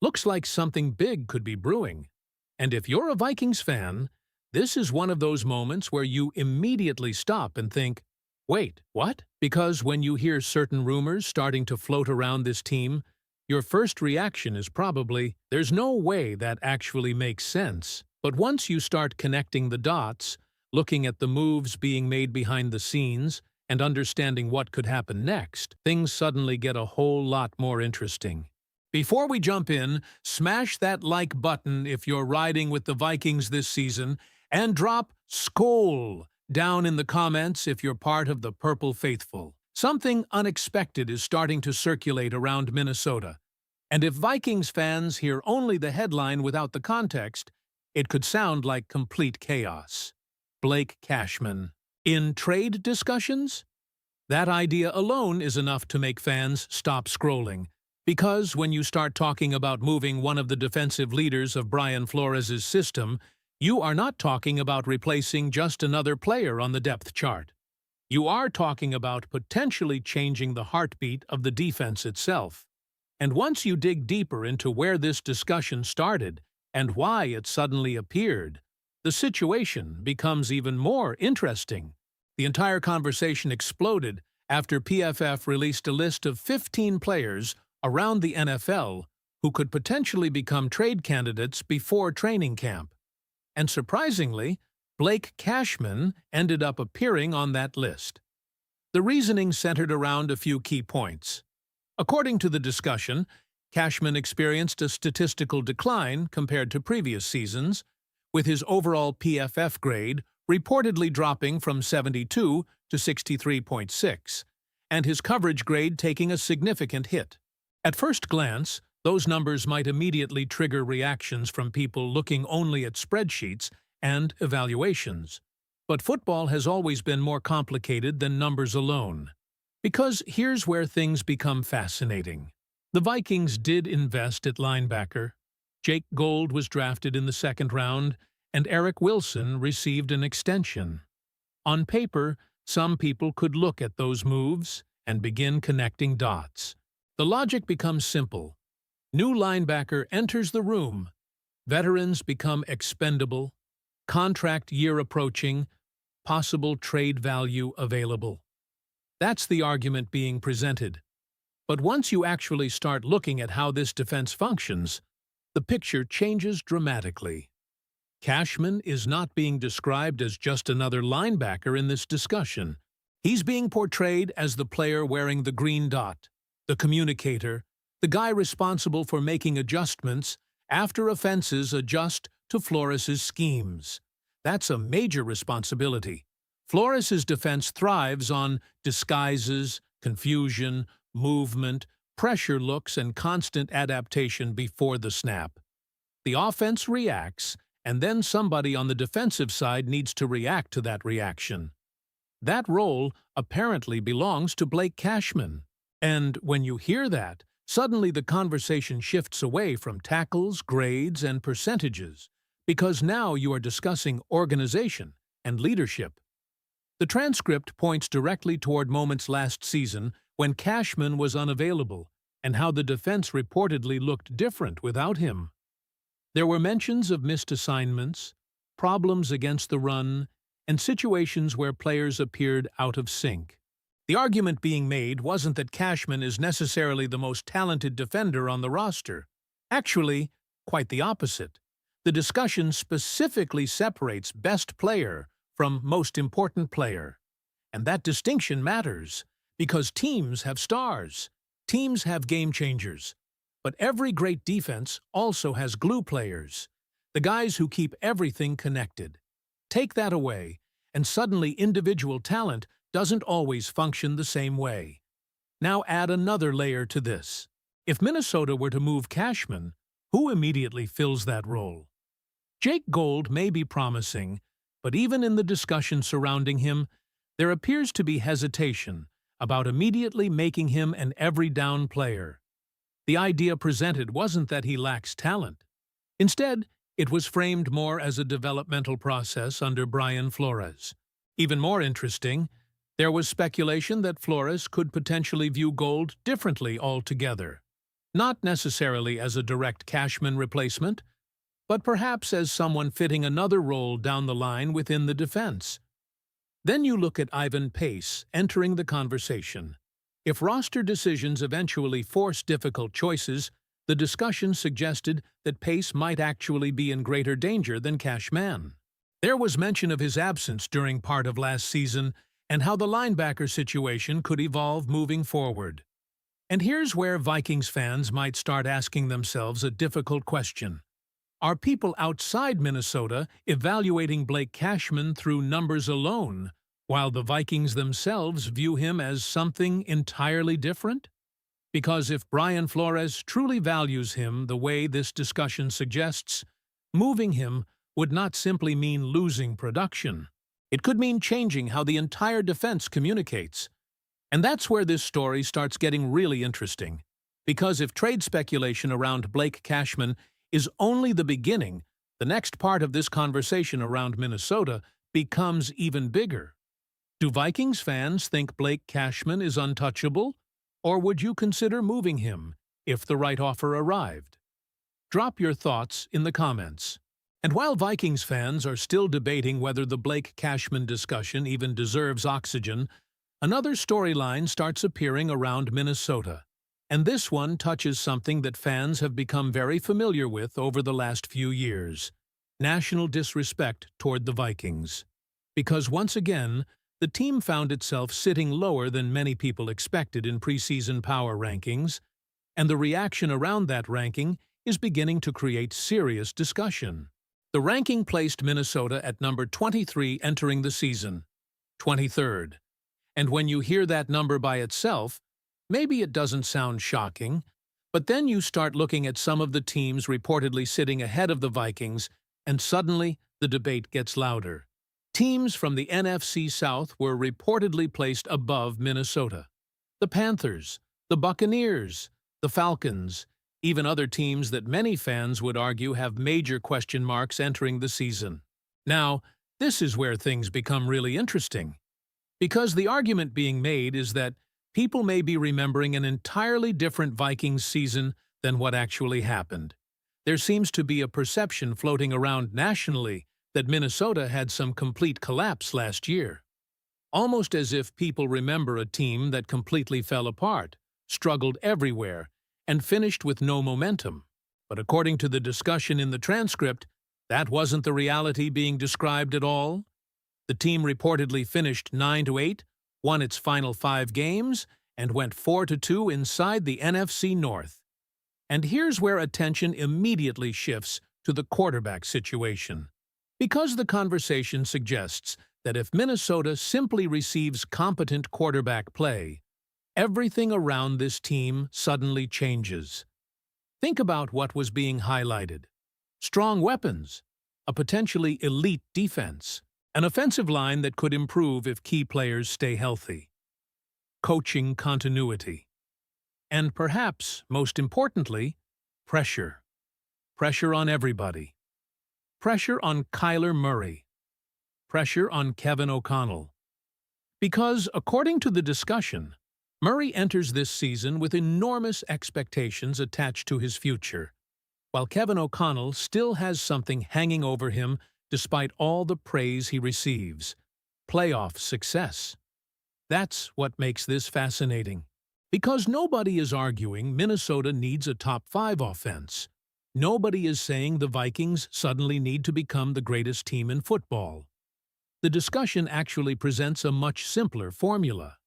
Looks like something big could be brewing. And if you're a Vikings fan, this is one of those moments where you immediately stop and think, wait, what? Because when you hear certain rumors starting to float around this team, your first reaction is probably, there's no way that actually makes sense. But once you start connecting the dots, looking at the moves being made behind the scenes, and understanding what could happen next, things suddenly get a whole lot more interesting. Before we jump in, smash that like button if you're riding with the Vikings this season, and drop SKOL down in the comments if you're part of the Purple Faithful. Something unexpected is starting to circulate around Minnesota, and if Vikings fans hear only the headline without the context, it could sound like complete chaos. Blake Cashman. In trade discussions? That idea alone is enough to make fans stop scrolling, because when you start talking about moving one of the defensive leaders of Brian Flores' system, you are not talking about replacing just another player on the depth chart. You are talking about potentially changing the heartbeat of the defense itself. And once you dig deeper into where this discussion started and why it suddenly appeared, the situation becomes even more interesting. The entire conversation exploded after PFF released a list of 15 players around the NFL who could potentially become trade candidates before training camp. And surprisingly, Blake Cashman ended up appearing on that list. The reasoning centered around a few key points. According to the discussion, Cashman experienced a statistical decline compared to previous seasons, with his overall PFF grade reportedly dropping from 72 to 63.6, and his coverage grade taking a significant hit. At first glance, those numbers might immediately trigger reactions from people looking only at spreadsheets and evaluations. But football has always been more complicated than numbers alone. Because here's where things become fascinating. The Vikings did invest at linebacker. Jake Gold was drafted in the second round, and Eric Wilson received an extension. On paper, some people could look at those moves and begin connecting dots. The logic becomes simple. New linebacker enters the room. Veterans become expendable. Contract year approaching. Possible trade value available. That's the argument being presented. But once you actually start looking at how this defense functions, the picture changes dramatically. Cashman is not being described as just another linebacker in this discussion. He's being portrayed as the player wearing the green dot, the communicator, the guy responsible for making adjustments after offenses adjust to Flores' schemes. That's a major responsibility. Flores' defense thrives on disguises, confusion, movement, pressure looks, and constant adaptation before the snap. The offense reacts, and then somebody on the defensive side needs to react to that reaction. That role apparently belongs to Blake Cashman. And when you hear that, suddenly the conversation shifts away from tackles, grades, and percentages, because now you are discussing organization and leadership. The transcript points directly toward moments last season when Cashman was unavailable and how the defense reportedly looked different without him. There were mentions of missed assignments, problems against the run, and situations where players appeared out of sync. The argument being made wasn't that Cashman is necessarily the most talented defender on the roster. Actually, quite the opposite. The discussion specifically separates best player from most important player. And that distinction matters, because teams have stars, teams have game changers. But every great defense also has glue players, the guys who keep everything connected. Take that away, and suddenly individual talent doesn't always function the same way. Now add another layer to this. If Minnesota were to move Cashman, who immediately fills that role? Jake Gold may be promising, but even in the discussion surrounding him, there appears to be hesitation about immediately making him an every-down player. The idea presented wasn't that he lacks talent. Instead, it was framed more as a developmental process under Brian Flores. Even more interesting, there was speculation that Flores could potentially view Gold differently altogether. not necessarily as a direct Cashman replacement, but perhaps as someone fitting another role down the line within the defense. Then you look at Ivan Pace entering the conversation. If roster decisions eventually force difficult choices, the discussion suggested that Pace might actually be in greater danger than Cashman. There was mention of his absence during part of last season and how the linebacker situation could evolve moving forward. And here's where Vikings fans might start asking themselves a difficult question. Are people outside Minnesota evaluating Blake Cashman through numbers alone, while the Vikings themselves view him as something entirely different? Because if Brian Flores truly values him the way this discussion suggests, moving him would not simply mean losing production. It could mean changing how the entire defense communicates. And that's where this story starts getting really interesting. Because if trade speculation around Blake Cashman is only the beginning, the next part of this conversation around Minnesota becomes even bigger. Do Vikings fans think Blake Cashman is untouchable, or would you consider moving him if the right offer arrived? Drop your thoughts in the comments. And while Vikings fans are still debating whether the Blake Cashman discussion even deserves oxygen, another storyline starts appearing around Minnesota. And this one touches something that fans have become very familiar with over the last few years: national disrespect toward the Vikings. Because once again, the team found itself sitting lower than many people expected in preseason power rankings, and the reaction around that ranking is beginning to create serious discussion. The ranking placed Minnesota at number 23 entering the season, 23rd. And when you hear that number by itself, maybe it doesn't sound shocking, but then you start looking at some of the teams reportedly sitting ahead of the Vikings, and suddenly the debate gets louder. Teams from the NFC South were reportedly placed above Minnesota. The Panthers, the Buccaneers, the Falcons, even other teams that many fans would argue have major question marks entering the season. Now, this is where things become really interesting, because the argument being made is that people may be remembering an entirely different Vikings season than what actually happened. There seems to be a perception floating around nationally that Minnesota had some complete collapse last year. Almost as if people remember a team that completely fell apart, struggled everywhere, and finished with no momentum. But according to the discussion in the transcript, that wasn't the reality being described at all. The team reportedly finished 9-8, won its final 5 games, and went 4-2 inside the NFC North. And here's where attention immediately shifts to the quarterback situation. Because the conversation suggests that if Minnesota simply receives competent quarterback play, everything around this team suddenly changes. Think about what was being highlighted: strong weapons, a potentially elite defense, an offensive line that could improve if key players stay healthy, coaching continuity, and perhaps, most importantly, pressure. Pressure on everybody. Pressure on Kyler Murray. Pressure on Kevin O'Connell. Because, according to the discussion, Murray enters this season with enormous expectations attached to his future, while Kevin O'Connell still has something hanging over him despite all the praise he receives: playoff success. That's what makes this fascinating. Because nobody is arguing Minnesota needs a top 5 offense. Nobody is saying the Vikings suddenly need to become the greatest team in football. The discussion actually presents a much simpler formula.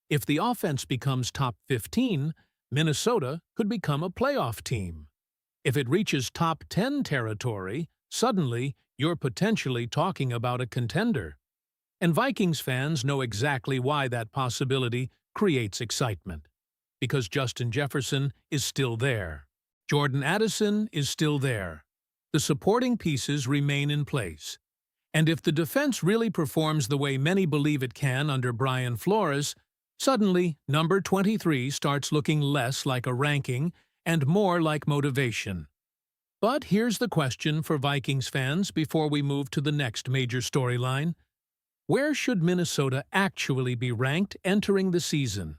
If the offense becomes top 15, Minnesota could become a playoff team. If it reaches top 10 territory, suddenly you're potentially talking about a contender. And Vikings fans know exactly why that possibility creates excitement. Because Justin Jefferson is still there. Jordan Addison is still there. The supporting pieces remain in place. And if the defense really performs the way many believe it can under Brian Flores, suddenly number 23 starts looking less like a ranking and more like motivation. But here's the question for Vikings fans before we move to the next major storyline. Where should Minnesota actually be ranked entering the season?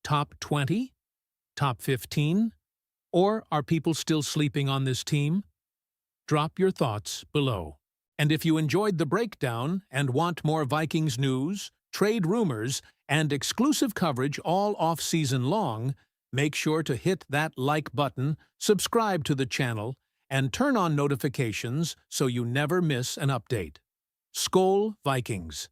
Top 20? Top 15? Or are people still sleeping on this team? Drop your thoughts below. And if you enjoyed the breakdown and want more Vikings news, trade rumors, and exclusive coverage all off-season long, make sure to hit that like button, subscribe to the channel, and turn on notifications so you never miss an update. SKOL Vikings.